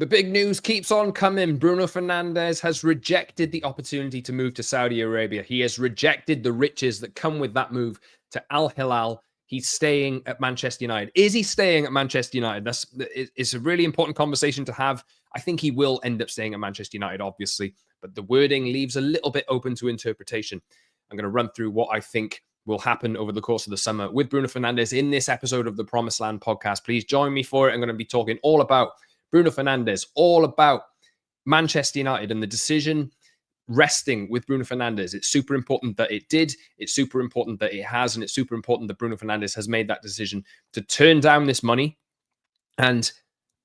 The big news keeps on coming. Bruno Fernandes has rejected the opportunity to move to Saudi Arabia. He has rejected the riches that come with that move to Al Hilal. He's staying at Manchester United. Is he staying at Manchester United? It's a really important conversation to have. I think he will end up staying at Manchester United, obviously, but the wording leaves a little bit open to interpretation. I'm going to run through what I think will happen over the course of the summer with Bruno Fernandes in this episode of the Promised Land podcast. Please join me for it. I'm going to be talking all about Bruno Fernandes, all about Manchester United and the decision resting with Bruno Fernandes. It's super important that it did. It's super important that it has. And it's super important that Bruno Fernandes has made that decision to turn down this money and,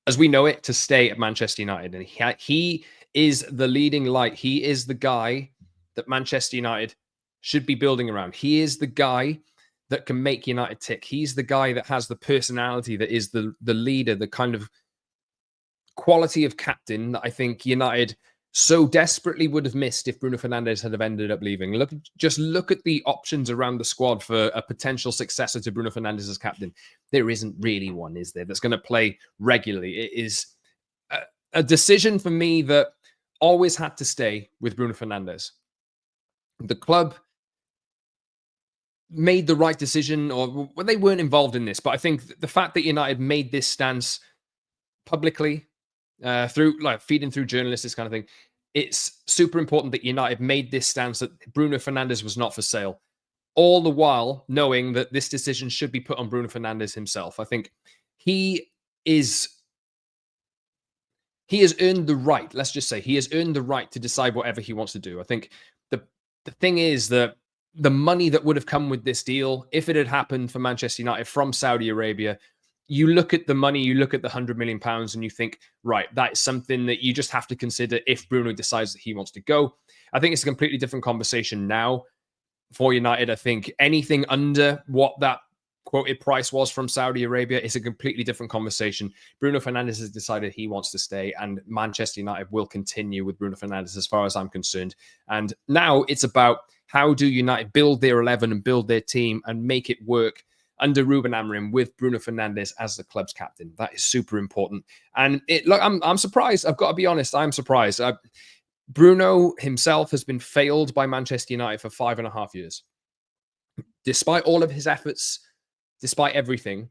as we know it, to stay at Manchester United. And he is the leading light. He is the guy that Manchester United should be building around. He is the guy that can make United tick. He's the guy that has the personality, that is the leader, the kind of quality of captain that I think United so desperately would have missed if Bruno Fernandes had have ended up leaving. Look at the options around the squad for a potential successor to Bruno Fernandes as captain. There isn't really one, is there, that's going to play regularly? It is a decision for me that always had to stay with Bruno Fernandes. The club made the right decision, or well, they weren't involved in this, but I think the fact that United made this stance publicly, through feeding through journalists, this kind of thing, it's super important that United made this stance that Bruno Fernandes was not for sale, all the while knowing that this decision should be put on Bruno Fernandes himself. I think he has earned the right, let's just say, he has earned the right to decide whatever he wants to do. I think the thing is that the money that would have come with this deal, if it had happened for Manchester United from Saudi Arabia, you look at the money, you look at the £100 million, and you think, right, that's something that you just have to consider if Bruno decides that he wants to go. I think it's a completely different conversation now for United. I think anything under what that quoted price was from Saudi Arabia is a completely different conversation. Bruno Fernandes has decided he wants to stay, and Manchester United will continue with Bruno Fernandes as far as I'm concerned. And now it's about how do United build their 11 and build their team and make it work under Ruben Amarin with Bruno Fernandes as the club's captain. That is super important. And look, I'm surprised. I've got to be honest. I'm surprised. Bruno himself has been failed by Manchester United for 5.5 years. Despite all of his efforts, despite everything,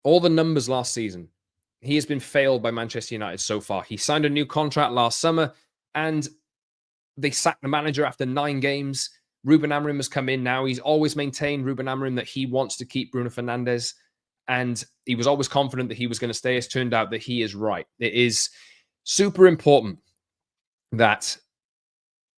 all the numbers last season, he has been failed by Manchester United so far. He signed a new contract last summer and they sacked the manager after 9 games. Ruben Amarin has come in now. He's always maintained, Ruben Amarin, that he wants to keep Bruno Fernandes, and he was always confident that he was going to stay. It's turned out that he is right. It is super important that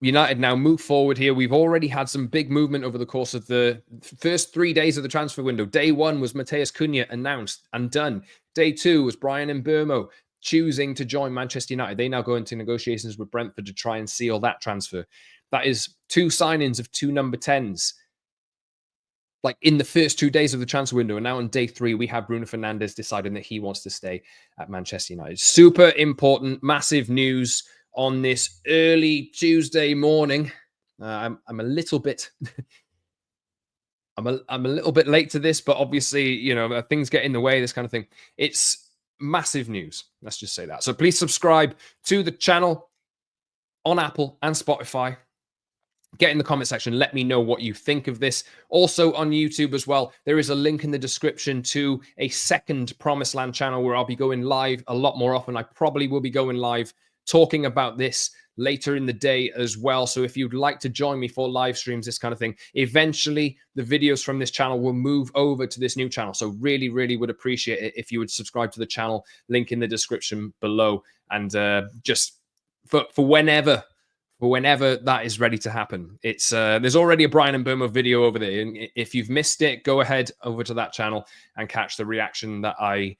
United now move forward here. We've already had some big movement over the course of the first 3 days of the transfer window. Day 1 was Matheus Cunha announced and done. Day 2 was Bryan Mbeumo choosing to join Manchester United. They now go into negotiations with Brentford to try and seal that transfer. That is 2 signings of 2 number 10s, like in the first 2 days of the transfer window. And now on day 3, we have Bruno Fernandes deciding that he wants to stay at Manchester United. Super important, massive news on this early Tuesday morning. I'm a little bit, I'm a little bit late to this, but obviously, you know, things get in the way, this kind of thing. It's massive news. Let's just say that. So please subscribe to the channel on Apple and Spotify. Get in the comment section. Let me know what you think of this. Also on YouTube as well, there is a link in the description to a second Promised Land channel where I'll be going live a lot more often. I probably will be going live talking about this later in the day as well. So if you'd like to join me for live streams, this kind of thing, eventually the videos from this channel will move over to this new channel. So really, really would appreciate it if you would subscribe to the channel. Link in the description below. And just for whenever that is ready to happen. It's there's already a Bryan Mbeumo video over there. And if you've missed it, go ahead over to that channel and catch the reaction that I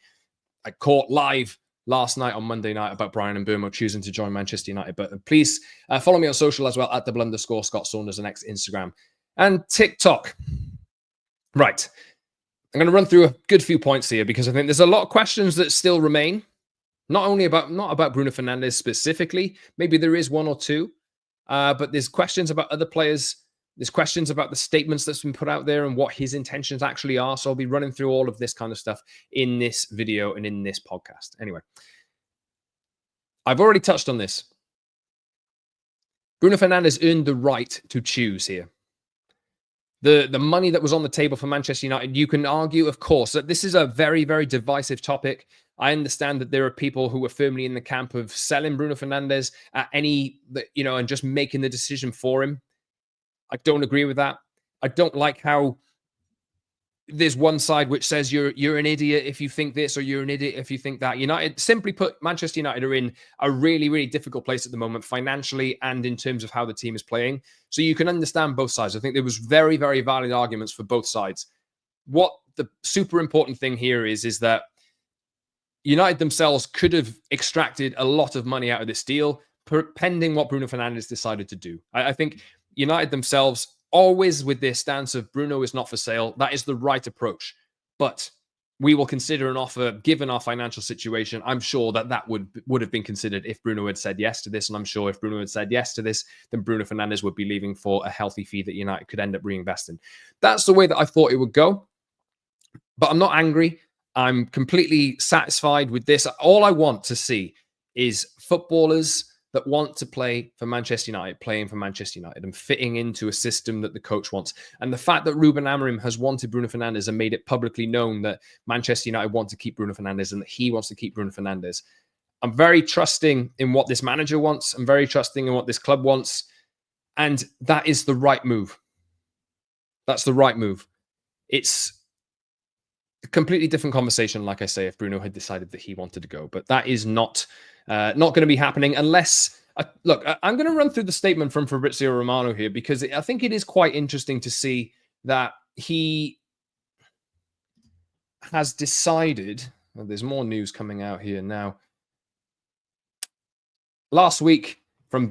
caught live last night on Monday night about Bryan Mbeumo choosing to join Manchester United. But please follow me on social as well at @_Scott Saunders on X, Instagram, and TikTok. Right. I'm going to run through a good few points here because I think there's a lot of questions that still remain. Not about Bruno Fernandes specifically. Maybe there is 1 or 2. But there's questions about other players. There's questions about the statements that's been put out there and what his intentions actually are. So I'll be running through all of this kind of stuff in this video and in this podcast. Anyway, I've already touched on this. Bruno Fernandes earned the right to choose here. The money that was on the table for Manchester United, you can argue, of course, that this is a very, very divisive topic. I understand that there are people who are firmly in the camp of selling Bruno Fernandes at and just making the decision for him. I don't agree with that. I don't like how there's one side which says you're an idiot if you think this, or you're an idiot if you think that. United, simply put, Manchester United are in a really, really difficult place at the moment, financially and in terms of how the team is playing. So you can understand both sides. I think there was very, very valid arguments for both sides. What the super important thing here is that United themselves could have extracted a lot of money out of this deal, pending what Bruno Fernandes decided to do. I think United themselves, always with their stance of Bruno is not for sale, that is the right approach. But we will consider an offer, given our financial situation. I'm sure that would have been considered if Bruno had said yes to this. And I'm sure if Bruno had said yes to this, then Bruno Fernandes would be leaving for a healthy fee that United could end up reinvesting. That's the way that I thought it would go. But I'm not angry. I'm completely satisfied with this. All I want to see is footballers that want to play for Manchester United, playing for Manchester United and fitting into a system that the coach wants. And the fact that Ruben Amarim has wanted Bruno Fernandes and made it publicly known that Manchester United want to keep Bruno Fernandes and that he wants to keep Bruno Fernandes. I'm very trusting in what this manager wants. I'm very trusting in what this club wants. And that is the right move. That's the right move. It's a completely different conversation, like I say, if Bruno had decided that he wanted to go. But that is not going to be happening unless... look, I'm going to run through the statement from Fabrizio Romano here, because I think it is quite interesting to see that he has decided... Well, there's more news coming out here now. Last week,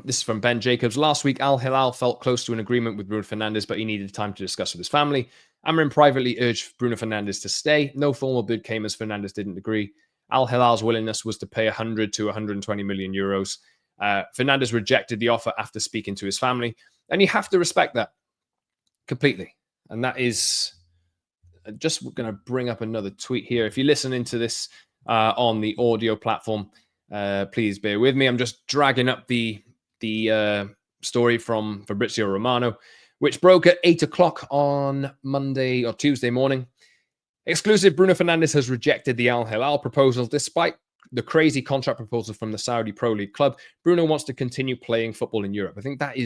this is from Ben Jacobs, last week Al Hilal felt close to an agreement with Bruno Fernandes, but he needed time to discuss with his family. Amorim privately urged Bruno Fernandes to stay. No formal bid came as Fernandes didn't agree. Al Hilal's willingness was to pay 100 to 120 million euros. Fernandes rejected the offer after speaking to his family. And you have to respect that completely. And that is... just going to bring up another tweet here. If you're listening to this on the audio platform, please bear with me. I'm just dragging up the story from Fabrizio Romano, which broke at 8 o'clock on Monday or Tuesday morning. Exclusive: Bruno Fernandes has rejected the Al Hilal proposal despite the crazy contract proposal from the Saudi Pro League club. Bruno wants to continue playing football in Europe. I think that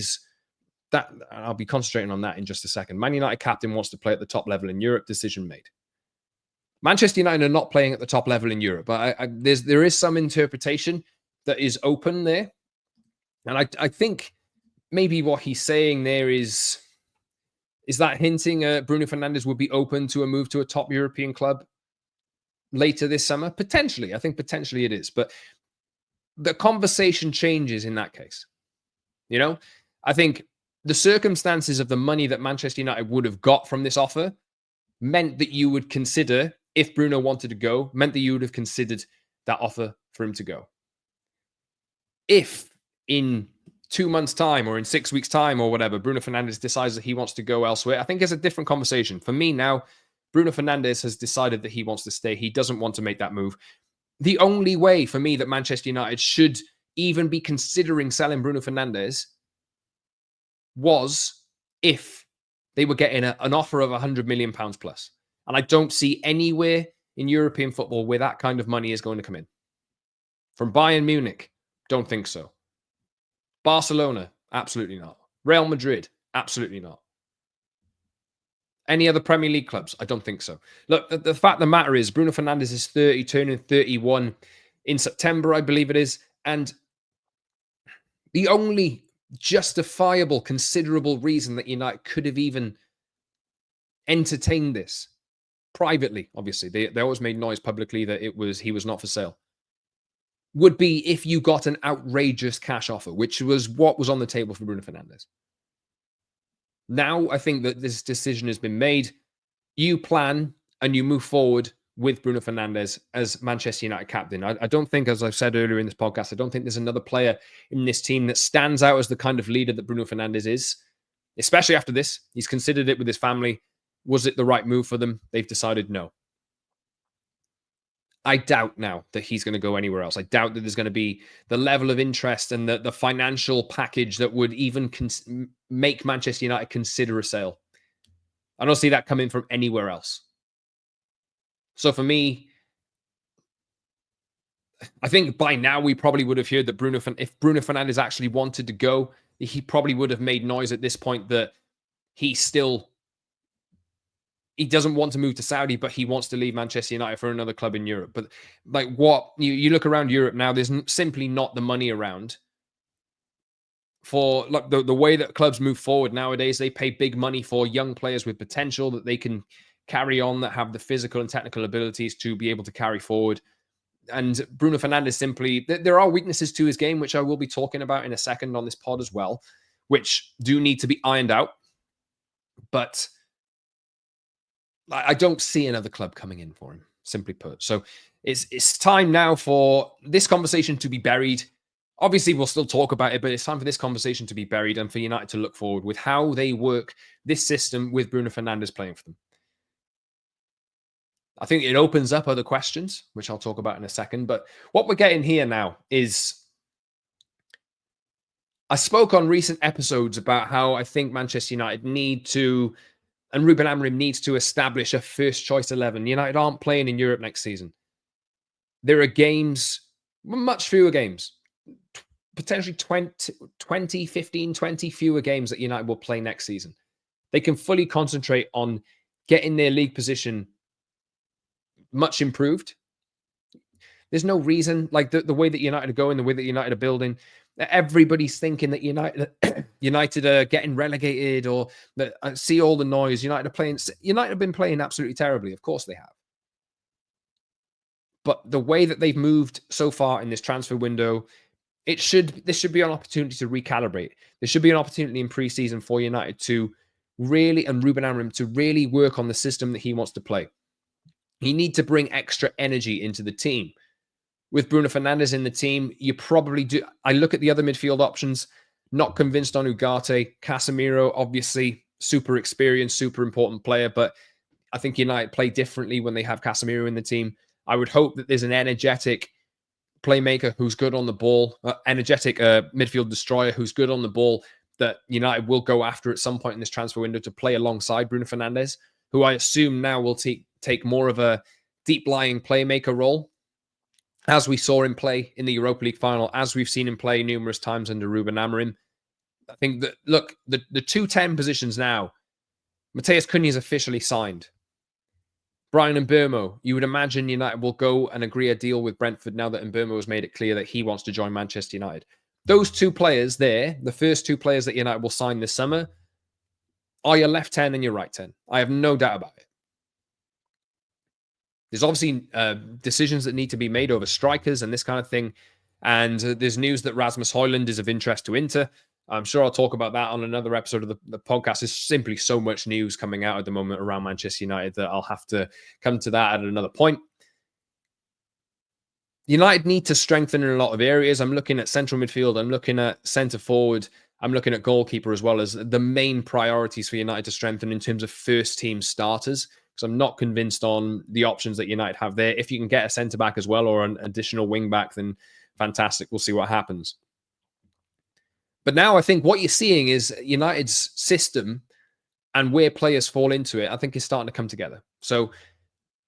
I'll be concentrating on that in just a second. Man United captain wants to play at the top level in Europe. Decision made. Manchester United are not playing at the top level in Europe. There is some interpretation that is open there. And I think maybe what he's saying there is that hinting Bruno Fernandes would be open to a move to a top European club later this summer? Potentially. I think potentially it is. But the conversation changes in that case. You know, I think the circumstances of the money that Manchester United would have got from this offer meant that you would consider, if Bruno wanted to go, meant that you would have considered that offer for him to go. If in 2 months' time or in 6 weeks' time or whatever, Bruno Fernandes decides that he wants to go elsewhere, I think it's a different conversation. For me now, Bruno Fernandes has decided that he wants to stay. He doesn't want to make that move. The only way for me that Manchester United should even be considering selling Bruno Fernandes was if they were getting an offer of £100 million plus. And I don't see anywhere in European football where that kind of money is going to come in. From Bayern Munich, don't think so. Barcelona, absolutely not. Real Madrid, absolutely not. Any other Premier League clubs? I don't think so. Look, the fact of the matter is Bruno Fernandes is 30, turning 31 in September, I believe it is. And the only justifiable, considerable reason that United could have even entertained this privately, obviously, they always made noise publicly that he was not for sale, would be if you got an outrageous cash offer, which was what was on the table for Bruno Fernandes. Now, I think that this decision has been made. You plan and you move forward with Bruno Fernandes as Manchester United captain. I don't think, as I've said earlier in this podcast, I don't think there's another player in this team that stands out as the kind of leader that Bruno Fernandes is, especially after this. He's considered it with his family. Was it the right move for them? They've decided no. I doubt now that he's going to go anywhere else. I doubt that there's going to be the level of interest and the financial package that would even make Manchester United consider a sale. I don't see that coming from anywhere else. So for me, I think by now we probably would have heard that if Bruno Fernandes actually wanted to go, he probably would have made noise at this point that he doesn't want to move to Saudi, but he wants to leave Manchester United for another club in Europe. But like what you look around Europe now, there's simply not the money around for like the way that clubs move forward nowadays. They pay big money for young players with potential that they can carry on, that have the physical and technical abilities to be able to carry forward. And Bruno Fernandes simply, there are weaknesses to his game, which I will be talking about in a second on this pod as well, which do need to be ironed out. But I don't see another club coming in for him, simply put. So it's time now for this conversation to be buried. Obviously, we'll still talk about it, but it's time for this conversation to be buried and for United to look forward with how they work this system with Bruno Fernandes playing for them. I think it opens up other questions, which I'll talk about in a second. But what we're getting here now is I spoke on recent episodes about how I think Manchester United need to, and Ruben Amarim needs to establish a first choice 11. United aren't playing in Europe next season. There are games, much fewer games, potentially 20, 15, 20 fewer games that United will play next season. They can fully concentrate on getting their league position much improved. There's no reason, like the way that United are going, the way that United are building, everybody's thinking that United are getting relegated or that see all the noise. United have been playing absolutely terribly. Of course they have. But the way that they've moved so far in this transfer window, this should be an opportunity to recalibrate. There should be an opportunity in pre-season for United to really, and Ruben Amarim to really work on the system that he wants to play. You need to bring extra energy into the team. With Bruno Fernandes in the team, you probably do. I look at the other midfield options, not convinced on Ugarte. Casemiro, obviously, super experienced, super important player, but I think United play differently when they have Casemiro in the team. I would hope that there's an energetic playmaker who's good on the ball, energetic midfield destroyer who's good on the ball that United will go after at some point in this transfer window to play alongside Bruno Fernandes, who I assume now will take more of a deep-lying playmaker role, as we saw him play in the Europa League final, as we've seen him play numerous times under Ruben Amarim. I think that, look, the 210 positions now, Matheus Cunha is officially signed. Brian Mbeumo, you would imagine United will go and agree a deal with Brentford now that Mbeumo has made it clear that he wants to join Manchester United. Those two players there, the first two players that United will sign this summer, are your left 10 and your right 10. I have no doubt about it. There's obviously decisions that need to be made over strikers and this kind of thing. And there's news that Rasmus Højlund is of interest to Inter. I'm sure I'll talk about that on another episode of the podcast. There's simply so much news coming out at the moment around Manchester United that I'll have to come to that at another point. United need to strengthen in a lot of areas. I'm looking at central midfield. I'm looking at centre forward. I'm looking at goalkeeper as well as the main priorities for United to strengthen in terms of first team starters. Because I'm not convinced on the options that United have there. If you can get a centre back as well or an additional wing back, then fantastic. We'll see what happens. But now I think what you're seeing is United's system and where players fall into it, I think is starting to come together. So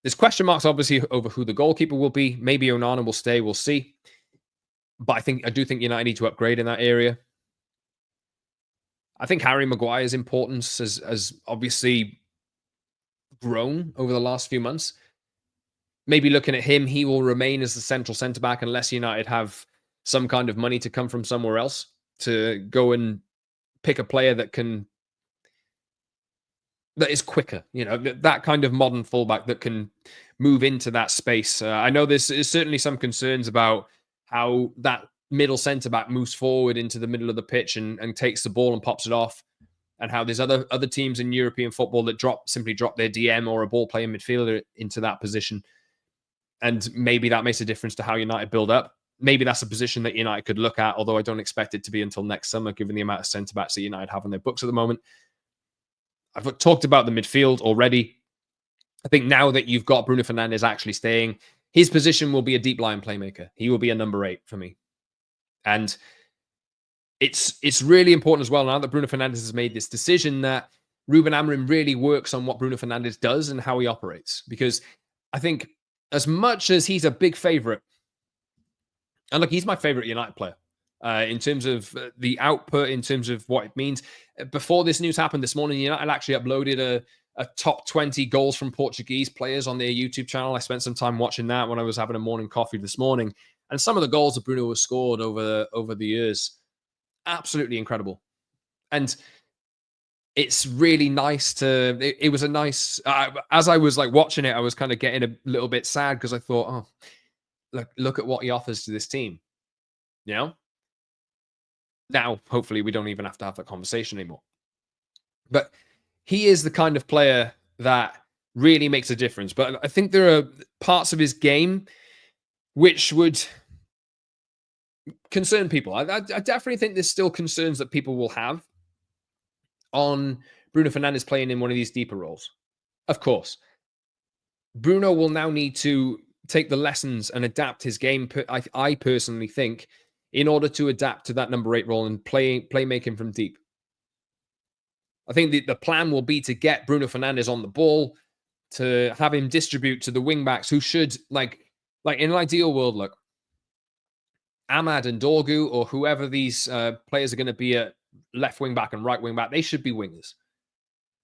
there's question marks, obviously, over who the goalkeeper will be. Maybe Onana will stay. We'll see. But I do think United need to upgrade in that area. I think Harry Maguire's importance has obviously grown over the last few months. Maybe looking at him, he will remain as the central centre-back unless United have some kind of money to come from somewhere else to go and pick a player that is quicker, that kind of modern fullback that can move into that space. I know there's certainly some concerns about how that middle centre-back moves forward into the middle of the pitch and takes the ball and pops it off, and how there's other teams in European football that simply drop their DM or a ball-playing midfielder into that position. And maybe that makes a difference to how United build up. Maybe that's a position that United could look at, although I don't expect it to be until next summer, given the amount of centre-backs that United have on their books at the moment. I've talked about the midfield already. I think now that you've got Bruno Fernandes actually staying, His position will be a deep line playmaker. He will be a number 8 for me. And it's really important as well now that Bruno Fernandes has made this decision that Ruben Amarim really works on what Bruno Fernandes does and how he operates. Because I think as much as he's a big favorite, and look, he's my favorite United player in terms of the output, in terms of what it means. Before this news happened this morning, United actually uploaded a top 20 goals from Portuguese players on their YouTube channel. I spent some time watching that when I was having a morning coffee this morning. And some of the goals that Bruno has scored over the years, absolutely incredible. And it's really nice to, it was a nice, as I was like watching it, I was kind of getting a little bit sad because I thought, oh, look at what he offers to this team. You know? Now, hopefully we don't even have to have that conversation anymore. But he is the kind of player that really makes a difference. But I think there are parts of his game which would concern people. I definitely think there's still concerns that people will have on Bruno Fernandes playing in one of these deeper roles. Of course, Bruno will now need to take the lessons and adapt his game. I personally think in order to adapt to that number 8 role and playmaking from deep. I think the plan will be to get Bruno Fernandes on the ball, to have him distribute to the wing backs who should, like in an ideal world, look, Ahmad and Dorgu or whoever these players are going to be at left wing back and right wing back, they should be wingers.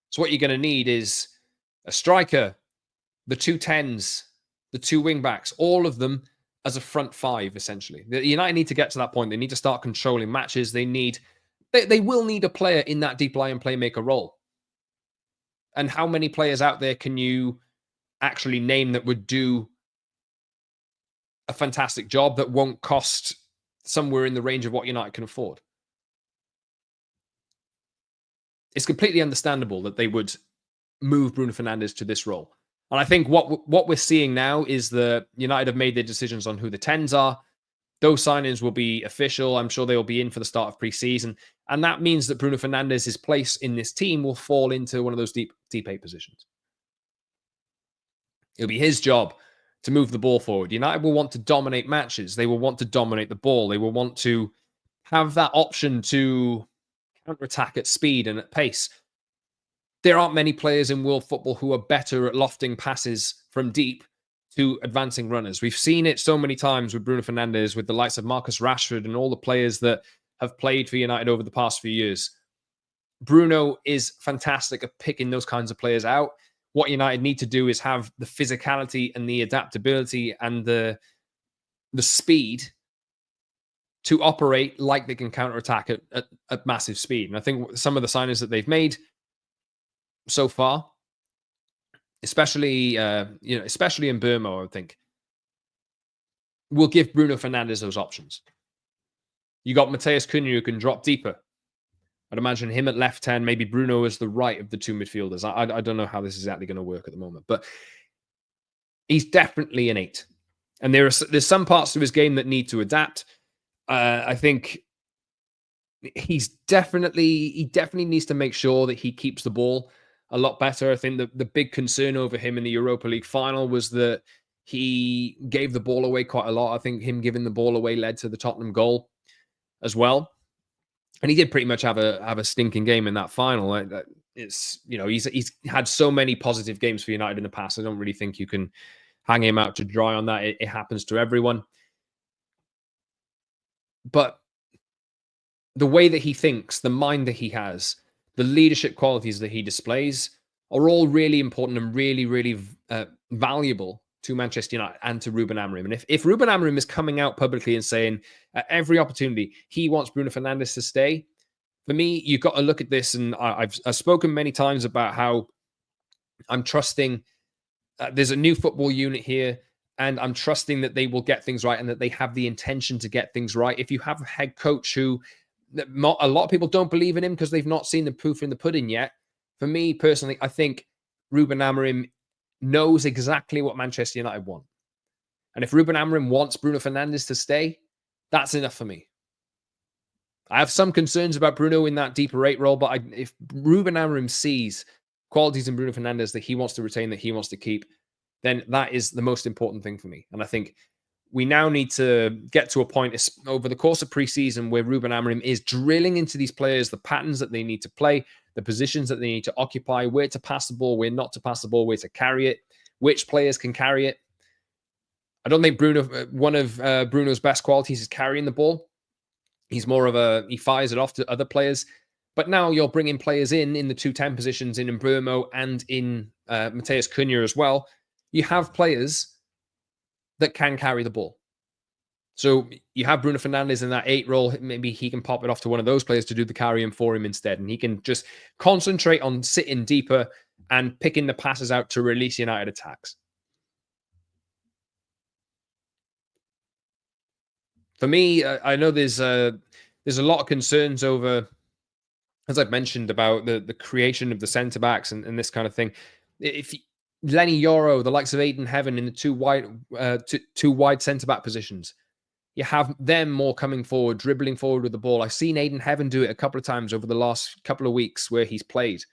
So what you're going to need is a striker, the 2 10s, the 2 wing backs, all of them as a front 5, essentially. The United need to get to that point. They need to start controlling matches. They will need a player in that deep line playmaker role. And how many players out there can you actually name that would do a fantastic job that won't cost somewhere in the range of what United can afford? It's completely understandable that they would move Bruno Fernandes to this role. And I think what we're seeing now is that United have made their decisions on who the 10s are. Those signings will be official. I'm sure they will be in for the start of pre-season. And that means that Bruno Fernandes' place in this team will fall into one of those deep 8 positions. It'll be his job to move the ball forward. United will want to dominate matches. They will want to dominate the ball. They will want to have that option to counter-attack at speed and at pace. There aren't many players in world football who are better at lofting passes from deep to advancing runners. We've seen it so many times with Bruno Fernandes, with the likes of Marcus Rashford and all the players that have played for United over the past few years. Bruno is fantastic at picking those kinds of players out. What United need to do is have the physicality and the adaptability and the speed to operate like they can counterattack at massive speed. And I think some of the signings that they've made so far, especially especially in Burma, I would think, will give Bruno Fernandes those options. You got Mateus Cunha who can drop deeper. I'd imagine him at left 10, maybe Bruno as the right of the 2 midfielders. I don't know how this is exactly going to work at the moment, but he's definitely an 8. And there's some parts of his game that need to adapt. I think he definitely needs to make sure that he keeps the ball a lot better. I think the big concern over him in the Europa League final was that he gave the ball away quite a lot. I think him giving the ball away led to the Tottenham goal as well. And he did pretty much have a stinking game in that final. It's, he's had so many positive games for United in the past. I don't really think you can hang him out to dry on that. It happens to everyone. But the way that he thinks, the mind that he has, the leadership qualities that he displays are all really important and really, really valuable to Manchester United and to Ruben Amarim. And if Ruben Amarim is coming out publicly and saying at every opportunity he wants Bruno Fernandes to stay, for me, you've got to look at this. And I've spoken many times about how I'm trusting there's a new football unit here, and I'm trusting that they will get things right and that they have the intention to get things right. If you have a head coach who a lot of people don't believe in him because they've not seen the proof in the pudding yet. For me personally, I think Ruben Amarim knows exactly what Manchester United want. And if Ruben Amarim wants Bruno Fernandes to stay, that's enough for me. I have some concerns about Bruno in that deeper 8 role, but if Ruben Amarim sees qualities in Bruno Fernandes that he wants to retain, that he wants to keep, then that is the most important thing for me. And I think we now need to get to a point over the course of preseason where Ruben Amarim is drilling into these players the patterns that they need to play, the positions that they need to occupy, where to pass the ball, where not to pass the ball, where to carry it, which players can carry it. I don't think one of Bruno's best qualities is carrying the ball. He's more of he fires it off to other players. But now you're bringing players in the 210 positions in Mbeumo and in Mateus Cunha as well. You have players that can carry the ball. So you have Bruno Fernandes in that 8 role. Maybe he can pop it off to one of those players to do the carrying for him instead. And he can just concentrate on sitting deeper and picking the passes out to release United attacks. For me, I know there's a lot of concerns over, as I've mentioned, about the creation of the centre backs and this kind of thing. If Lenny Yoro, the likes of Aiden Heaven in the two wide centre back positions, you have them more coming forward, dribbling forward with the ball. I've seen Aiden Heaven do it a couple of times over the last couple of weeks where he's played,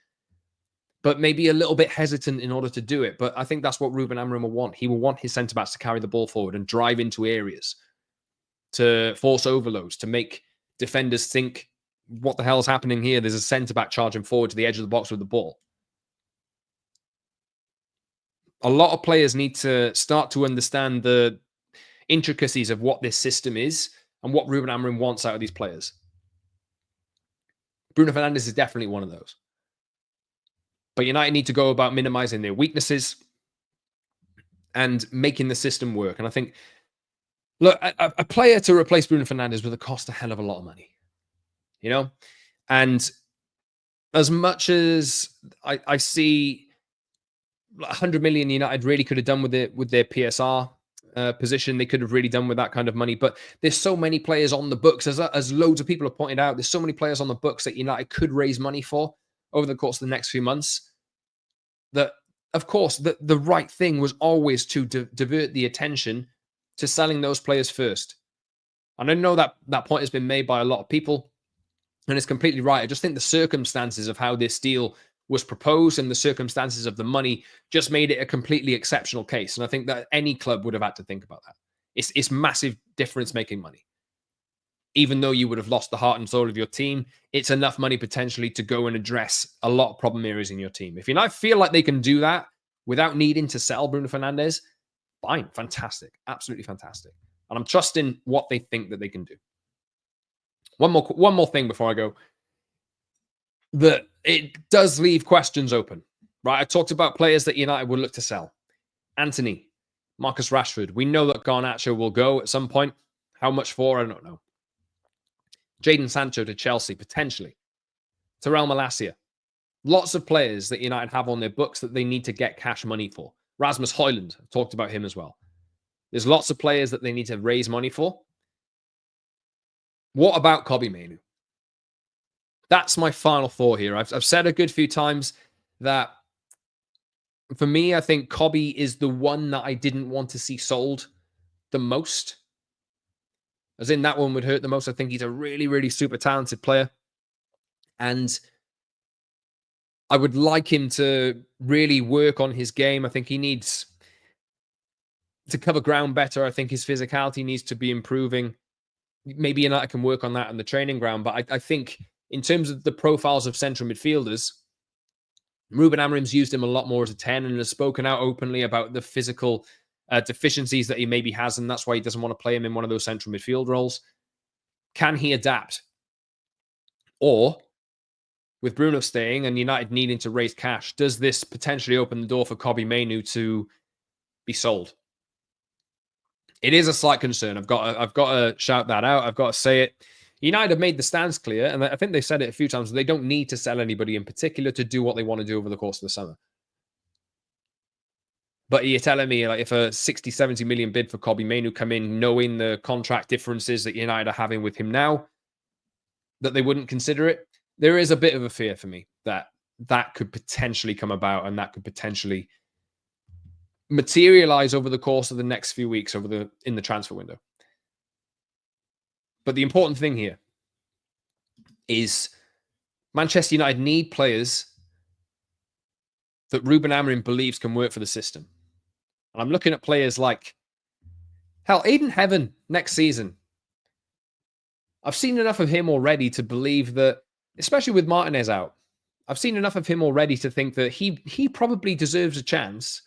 but maybe a little bit hesitant in order to do it. But I think that's what Ruben Amarim will want. He will want his centre backs to carry the ball forward and drive into areas, to force overloads, to make defenders think, what the hell is happening here? There's a centre-back charging forward to the edge of the box with the ball. A lot of players need to start to understand the intricacies of what this system is and what Ruben Amarim wants out of these players. Bruno Fernandes is definitely one of those. But United need to go about minimizing their weaknesses and making the system work. And I think, look, a player to replace Bruno Fernandes would cost a hell of a lot of money. You know? And as much as I see 100 million United really could have done with it with their PSR position, they could have really done with that kind of money. But there's so many players on the books, as loads of people have pointed out, there's so many players on the books that United could raise money for over the course of the next few months, that, of course, the right thing was always to divert the attention to selling those players first. And I know that point has been made by a lot of people, and it's completely right. I just think the circumstances of how this deal was proposed and the circumstances of the money just made it a completely exceptional case. And I think that any club would have had to think about that. It's massive difference making money. Even though you would have lost the heart and soul of your team, it's enough money potentially to go and address a lot of problem areas in your team. If United feel like they can do that without needing to sell Bruno Fernandes, fine, fantastic, absolutely fantastic. And I'm trusting what they think that they can do. One more thing before I go. That it does leave questions open, right? I talked about players that United would look to sell. Anthony, Marcus Rashford. We know that Garnacho will go at some point. How much for? I don't know. Jadon Sancho to Chelsea, potentially. Terrell Malacia. Lots of players that United have on their books that they need to get cash money for. Rasmus Højlund, I've talked about him as well. There's lots of players that they need to raise money for. What about Kobbie Mainoo? That's my final thought here. I've said a good few times that for me, I think Kobbie is the one that I didn't want to see sold the most. As in, that one would hurt the most. I think he's a really, really super talented player. And I would like him to really work on his game. I think he needs to cover ground better. I think his physicality needs to be improving. Maybe United can work on that on the training ground. But I think in terms of the profiles of central midfielders, Ruben Amarim's used him a lot more as a 10 and has spoken out openly about the physical deficiencies that he maybe has, and that's why he doesn't want to play him in one of those central midfield roles. Can he adapt? Or, with Bruno staying and United needing to raise cash, does this potentially open the door for Kobbie Mainoo to be sold? It is a slight concern. I've got to shout that out. I've got to say it. United have made the stance clear, and I think they've said it a few times, they don't need to sell anybody in particular to do what they want to do over the course of the summer. But you're telling me, like, if a 60, 70 million bid for Kobbie Mainoo come in, knowing the contract differences that United are having with him now, that they wouldn't consider it? There is a bit of a fear for me that that could potentially come about and that could potentially materialize over the course of the next few weeks in the transfer window. But the important thing here is Manchester United need players that Ruben Amarim believes can work for the system. And I'm looking at players like, hell, Aiden Heaven next season. I've seen enough of him already to believe that, especially with Martinez out, I've seen enough of him already to think that he probably deserves a chance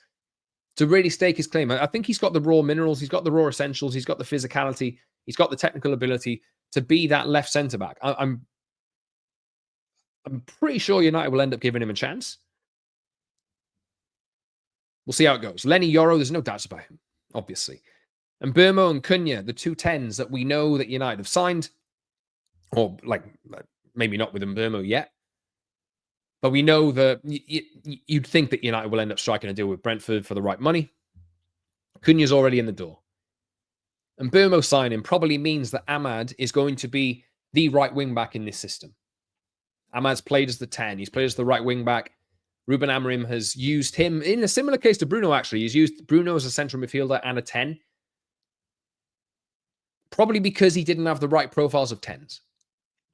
to really stake his claim. I think he's got the raw minerals, he's got the raw essentials, he's got the physicality, he's got the technical ability to be that left centre back. I'm pretty sure United will end up giving him a chance. We'll see how it goes. Lenny Yoro, there's no doubts about him, obviously. And Burmo and Cunha, the two tens that we know that United have signed, or like maybe not with Burmo yet, but we know that you'd think that United will end up striking a deal with Brentford for the right money. Cunha's already in the door. And Burmo signing probably means that Ahmad is going to be the right wing back in this system. Ahmad's played as the 10. He's played as the right wing back. Ruben Amarim has used him in a similar case to Bruno, actually. He's used Bruno as a central midfielder and a 10. Probably because he didn't have the right profiles of 10s.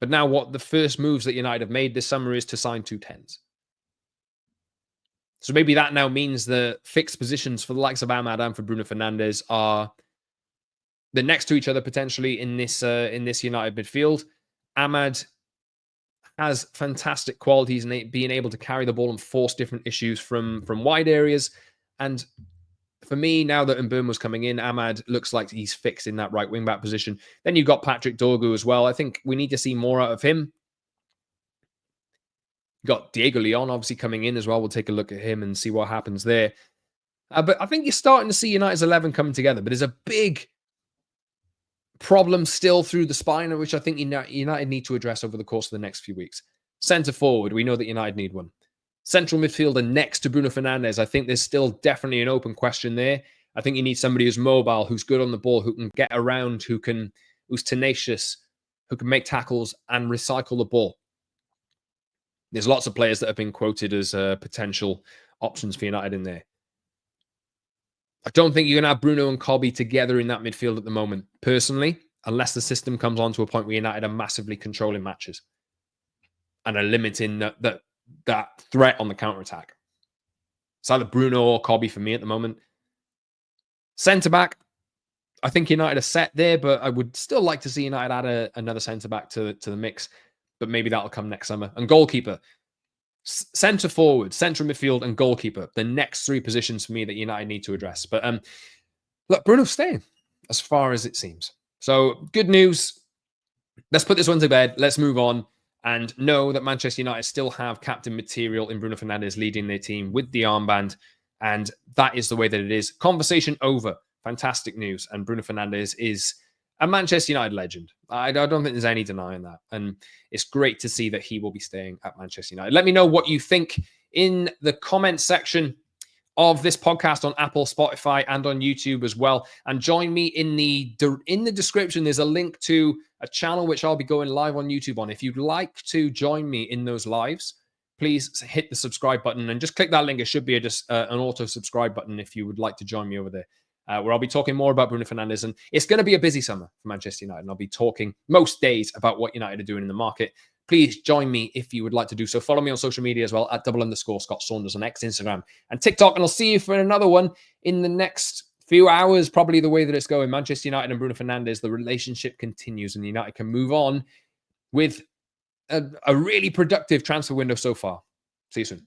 But now what the first moves that United have made this summer is to sign two 10s. So maybe that now means the fixed positions for the likes of Ahmad and for Bruno Fernandes are the next to each other potentially in this United midfield. Ahmad has fantastic qualities in being able to carry the ball and force different issues from wide areas. And for me, now that Mbeumo's coming in, Ahmad looks like he's fixed in that right wing-back position. Then you've got Patrick Dorgu as well. I think we need to see more out of him. You've got Diego Leon obviously coming in as well. We'll take a look at him and see what happens there. But I think you're starting to see United's 11 coming together. But there's a big problem still through the spine, which I think United need to address over the course of the next few weeks. Centre forward, we know that United need one. Central midfielder next to Bruno Fernandes, I think there's still definitely an open question there. I think you need somebody who's mobile, who's good on the ball, who can get around, who's tenacious, who can make tackles and recycle the ball. There's lots of players that have been quoted as potential options for United in there. I don't think you're going to have Bruno and Kobe together in that midfield at the moment, personally, unless the system comes on to a point where United are massively controlling matches and are limiting that threat on the counter-attack. It's either Bruno or Kobe for me at the moment. Centre-back, I think United are set there, but I would still like to see United add another centre-back to the mix, but maybe that'll come next summer. And goalkeeper, centre forward, central midfield, and goalkeeper. The next three positions for me that United need to address. But look, Bruno's staying as far as it seems. So good news. Let's put this one to bed. Let's move on and know that Manchester United still have captain material in Bruno Fernandes leading their team with the armband. And that is the way that it is. Conversation over. Fantastic news. And Bruno Fernandes is a Manchester United legend. I don't think there's any denying that. And it's great to see that he will be staying at Manchester United. Let me know what you think in the comments section of this podcast on Apple, Spotify, and on YouTube as well. And join me in the description. There's a link to a channel which I'll be going live on YouTube on. If you'd like to join me in those lives, please hit the subscribe button and just click that link. It should be an auto subscribe button if you would like to join me over there. Where I'll be talking more about Bruno Fernandes. And it's going to be a busy summer for Manchester United. And I'll be talking most days about what United are doing in the market. Please join me if you would like to do so. Follow me on social media as well at @_Scott Saunders on X, Instagram, and TikTok. And I'll see you for another one in the next few hours, probably the way that it's going. Manchester United and Bruno Fernandes, the relationship continues and United can move on with a really productive transfer window so far. See you soon.